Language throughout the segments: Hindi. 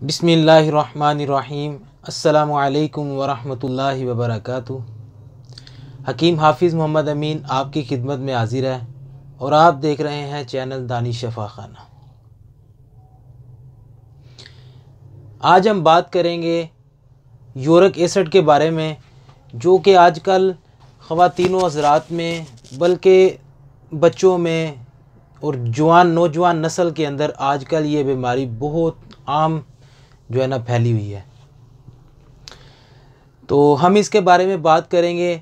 बिस्मिल्लाहिर्रहमानिर्रहीम। अस्सलामु अलैकुम वरहमतुल्लाहि वबरकातुहू। हकीम हाफिज़ मोहम्मद अमीन आपकी खिदमत में हाजिर है और आप देख रहे हैं चैनल दानिश शफ़ा खाना। आज हम बात करेंगे यूरिक एसिड के बारे में, जो कि आजकल ख़वातीन हज़रात में बल्कि बच्चों में और नौजवान नस्ल के अंदर आजकल ये बीमारी बहुत आम जो है ना फैली हुई है। तो हम इसके बारे में बात करेंगे।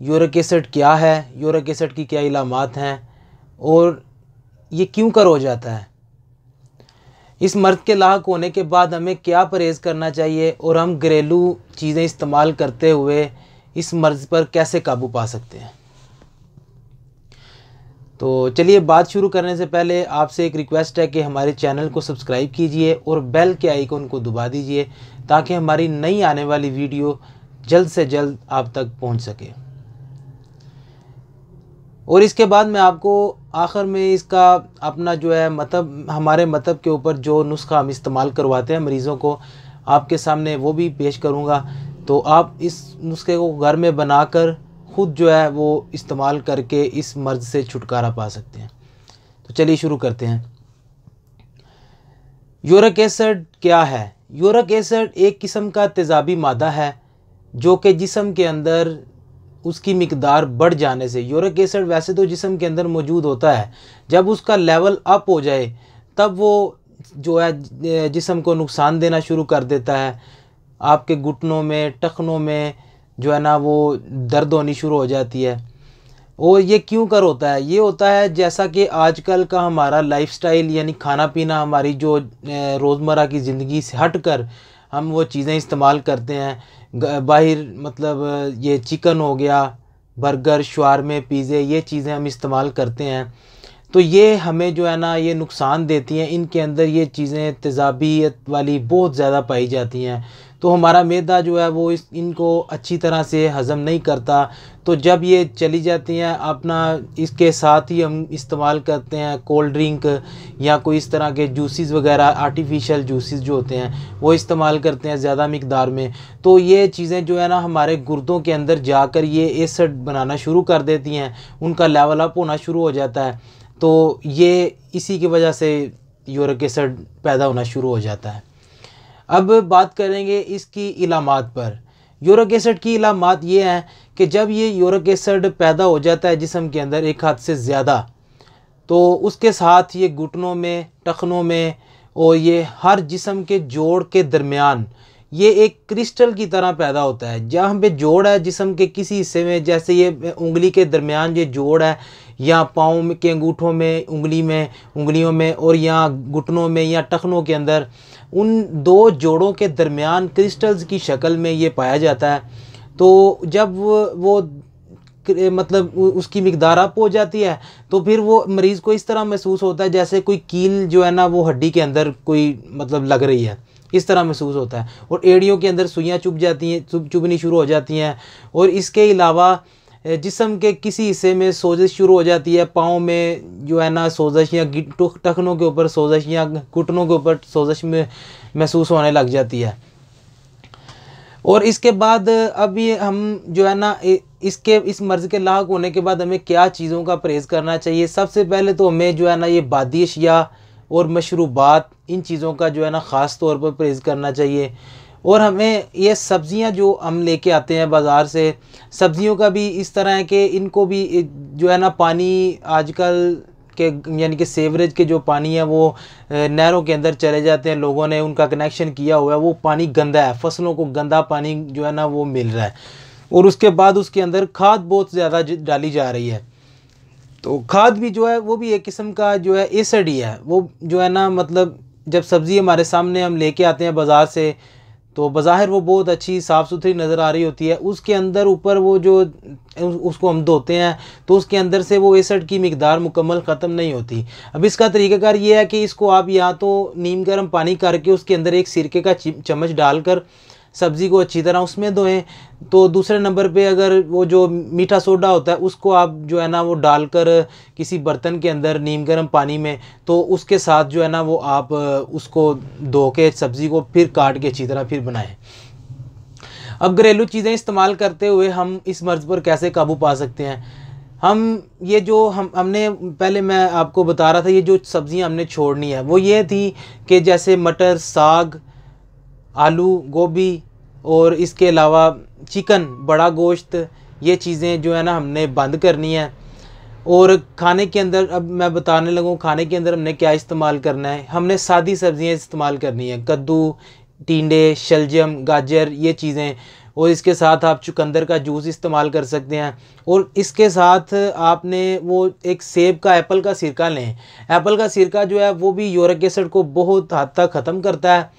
यूरिक एसिड क्या है, यूरिक एसिड की क्या इलामात हैं और ये क्यों कर हो जाता है, इस मर्ज़ के लाक होने के बाद हमें क्या परहेज़ करना चाहिए और हम घरेलू चीज़ें इस्तेमाल करते हुए इस मर्ज़ पर कैसे काबू पा सकते हैं। तो चलिए, बात शुरू करने से पहले आपसे एक रिक्वेस्ट है कि हमारे चैनल को सब्सक्राइब कीजिए और बेल के आइकन को दबा दीजिए ताकि हमारी नई आने वाली वीडियो जल्द से जल्द आप तक पहुंच सके। और इसके बाद मैं आपको आखिर में इसका अपना जो है हमारे मतब के ऊपर जो नुस्खा हम इस्तेमाल करवाते हैं मरीज़ों को, आपके सामने वो भी पेश करूँगा। तो आप इस नुस्खे को घर में बनाकर ख़ुद जो है वो इस्तेमाल करके इस मर्ज़ से छुटकारा पा सकते हैं। तो चलिए शुरू करते हैं। यूरिक एसिड क्या है? यूरिक एसिड एक किस्म का तेज़ाबी मादा है जो कि जिस्म के अंदर उसकी मिकदार बढ़ जाने से, यूरिक एसिड वैसे तो जिस्म के अंदर मौजूद होता है, जब उसका लेवल अप हो जाए तब वो जो है जिस्म को नुकसान देना शुरू कर देता है। आपके घुटनों में, टखनों में जो है ना वो दर्द होनी शुरू हो जाती है। और ये क्यों कर होता है? ये होता है जैसा कि आजकल का हमारा लाइफस्टाइल यानी खाना पीना, हमारी जो रोज़मर्रा की ज़िंदगी से हट कर हम वो चीज़ें इस्तेमाल करते हैं बाहर, मतलब ये चिकन हो गया, बर्गर, शवारमे, पिज़्ज़े, ये चीज़ें हम इस्तेमाल करते हैं। तो ये हमें जो है ना ये नुकसान देती हैं। इनके अंदर ये चीज़ें तेज़ाबियत वाली बहुत ज़्यादा पाई जाती हैं। तो हमारा मैदा जो है वो इनको अच्छी तरह से हज़म नहीं करता। तो जब ये चली जाती हैं अपना, इसके साथ ही हम इस्तेमाल करते हैं कोल्ड ड्रिंक या कोई इस तरह के जूसेस वगैरह, आर्टिफिशियल जूसेस जो होते हैं वो इस्तेमाल करते हैं ज़्यादा मिकदार में। तो ये चीज़ें जो है ना हमारे गुर्दों के अंदर जाकर ये एसिड बनाना शुरू कर देती हैं, उनका लेवल अप होना शुरू हो जाता है। तो ये इसी की वजह से यूरिक एसिड पैदा होना शुरू हो जाता है। अब बात करेंगे इसकी इलामात पर। यूरिक एसिड की इलामात ये हैं कि जब ये यूरिक एसिड पैदा हो जाता है जिस्म के अंदर एक हद से ज़्यादा, तो उसके साथ ये घुटनों में, टखनों में और ये हर जिस्म के जोड़ के दरमियान ये एक क्रिस्टल की तरह पैदा होता है। जहाँ पे जोड़ है जिस्म के किसी हिस्से में, जैसे ये उंगली के दरमियान ये जोड़ है, या पाँव के अंगूठों में, उंगलियों में और यहाँ घुटनों में या टखनों के अंदर, उन दो जोड़ों के दरमियान क्रिस्टल्स की शक्ल में ये पाया जाता है। तो जब वो मतलब उसकी मिकदार अप हो जाती है तो फिर वो मरीज़ को इस तरह महसूस होता है जैसे कोई कील जो है ना वो हड्डी के अंदर कोई मतलब लग रही है, इस तरह महसूस होता है। और एड़ियों के अंदर सुइयाँ चुभ जाती हैं, चुभनी शुरू हो जाती हैं। और इसके अलावा जिस्म के किसी हिस्से में सोजिश शुरू हो जाती है, पाँव में जो है ना सोजिश, या टखनों के ऊपर सोजिश, या घुटनों के ऊपर सोजिश में महसूस होने लग जाती है। और इसके बाद अब ये हम जो है ना इस मर्ज़ के लाक होने के बाद हमें क्या चीज़ों का परहेज़ करना चाहिए। सबसे पहले तो हमें जो है ना ये बादी अशिया और मशरूबात, इन चीज़ों का जो है ना ख़ास तौर पर परहेज़ करना चाहिए। और हमें ये सब्ज़ियां जो हम लेके आते हैं बाज़ार से, सब्ज़ियों का भी इस तरह है कि इनको भी जो है ना पानी आजकल के यानी कि सीवरेज के जो पानी है वो नहरों के अंदर चले जाते हैं, लोगों ने उनका कनेक्शन किया हुआ है, वो पानी गंदा है, फसलों को गंदा पानी जो है ना वो मिल रहा है। और उसके बाद उसके अंदर खाद बहुत ज़्यादा डाली जा रही है। तो खाद भी जो है वो भी एक किस्म का जो है एसिड ही है। वो जो है ना मतलब जब सब्ज़ी हमारे सामने हम लेके आते हैं बाज़ार से, तो बज़ाहिर वो बहुत अच्छी साफ़ सुथरी नज़र आ रही होती है, उसके अंदर ऊपर वो जो उसको हम धोते हैं तो उसके अंदर से वो एसिड की मिकदार मुकम्मल ख़त्म नहीं होती। अब इसका तरीक़ाकार ये है कि इसको आप या तो नीम गर्म पानी करके उसके अंदर एक सिरके का चम्मच डालकर सब्ज़ी को अच्छी तरह उसमें धोएं। तो दूसरे नंबर पे अगर वो जो मीठा सोडा होता है उसको आप जो है ना वो डालकर किसी बर्तन के अंदर नीम गर्म पानी में, तो उसके साथ जो है ना वो आप उसको धो के सब्ज़ी को फिर काट के अच्छी तरह फिर बनाएं। अब घरेलू चीज़ें इस्तेमाल करते हुए हम इस मर्ज़ पर कैसे काबू पा सकते हैं? हम ये जो हमने पहले मैं आपको बता रहा था, ये जो सब्ज़ियां हमने छोड़नी है वो ये थी कि जैसे मटर, साग, आलू, गोभी और इसके अलावा चिकन, बड़ा गोश्त, ये चीज़ें जो है ना हमने बंद करनी है। और खाने के अंदर अब मैं बताने लगूँ खाने के अंदर हमने क्या इस्तेमाल करना है। हमने सादी सब्ज़ियाँ इस्तेमाल करनी है, कद्दू, टिंडे, शलजम, गाजर, ये चीज़ें। और इसके साथ आप चुकंदर का जूस इस्तेमाल कर सकते हैं। और इसके साथ आपने वो एक सेब का, एप्पल का सिरका लें। एप्पल का सिरका जो है वो भी यूरिक एसिड को बहुत हद तक ख़त्म करता है।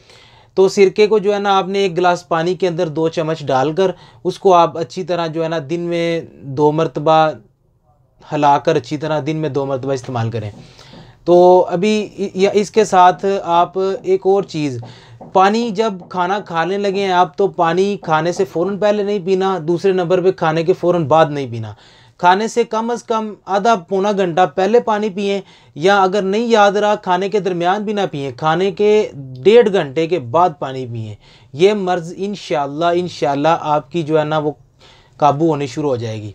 तो सिरके को जो है ना आपने 1 गिलास पानी के अंदर 2 चम्मच डालकर उसको आप अच्छी तरह जो है ना दिन में 2 मरतबा हिलाकर अच्छी तरह दिन में 2 मरतबा इस्तेमाल करें। तो अभी या इसके साथ आप एक और चीज़, पानी जब खाना खाने लगे हैं आप, तो पानी खाने से फ़ौरन पहले नहीं पीना, दूसरे नंबर पे खाने के फ़ौरन बाद नहीं पीना। खाने से कम कम आधा पौना घंटा पहले पानी पिएं, या अगर नहीं याद रहा खाने के दरमियान भी ना पिएं, खाने के 1.5 घंटे के बाद पानी पिएं। ये मर्ज़ इंशाल्लाह आपकी जो है ना वो काबू होनी शुरू हो जाएगी।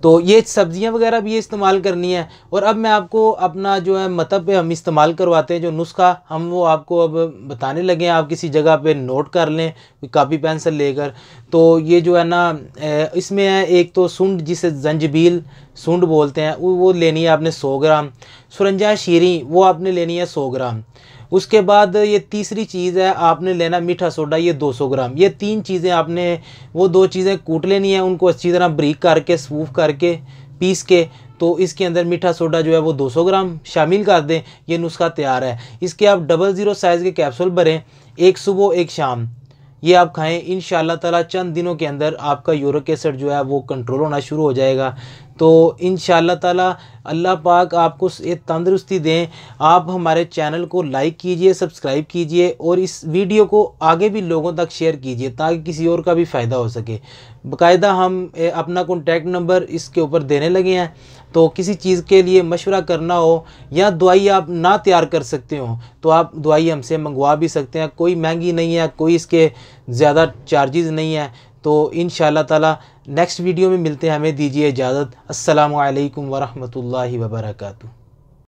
तो ये सब्ज़ियाँ वगैरह भी ये इस्तेमाल करनी है। और अब मैं आपको अपना जो है मतलब पे हम इस्तेमाल करवाते हैं जो नुस्खा, हम वो आपको अब बताने लगे हैं। आप किसी जगह पे नोट कर लें कापी पेंसिल लेकर। तो ये जो है ना इसमें है एक तो सूंड, जिसे जंजबील सूंड बोलते हैं, वो लेनी है आपने 100 ग्राम। सुरंजा शीरी वो आपने लेनी है 100 ग्राम। उसके बाद ये तीसरी चीज़ है, आपने लेना मीठा सोडा, ये 200 ग्राम। ये 3 चीज़ें आपने वो 2 चीज़ें कूट लेनी है, उनको अच्छी तरह ब्रीक करके स्मूथ करके पीस के, तो इसके अंदर मीठा सोडा जो है वो 200 ग्राम शामिल कर दें। ये नुस्खा तैयार है। इसके आप 00 साइज़ के कैप्सूल भरें, एक सुबह एक शाम, ये आप खाएं। इंशाअल्लाह ताला चंद दिनों के अंदर आपका यूरिक एसिड जो है वो कंट्रोल होना शुरू हो जाएगा। तो इंशाअल्लाह ताला अल्लाह पाक आपको ये तंदुरुस्ती दें। आप हमारे चैनल को लाइक कीजिए, सब्सक्राइब कीजिए और इस वीडियो को आगे भी लोगों तक शेयर कीजिए ताकि किसी और का भी फ़ायदा हो सके। बाकायदा हम अपना कॉन्टैक्ट नंबर इसके ऊपर देने लगे हैं। तो किसी चीज़ के लिए मशवरा करना हो या दवाई आप ना तैयार कर सकते हो तो आप दवाई हमसे मंगवा भी सकते हैं। कोई महंगी नहीं है, कोई इसके ज़्यादा चार्जेस नहीं है। तो इंशाअल्लाह ताला नेक्स्ट वीडियो में मिलते हैं। हमें दीजिए इजाज़त। अस्सलामु अलैकुम वरहमतुल्लाहि वबरकातुहू।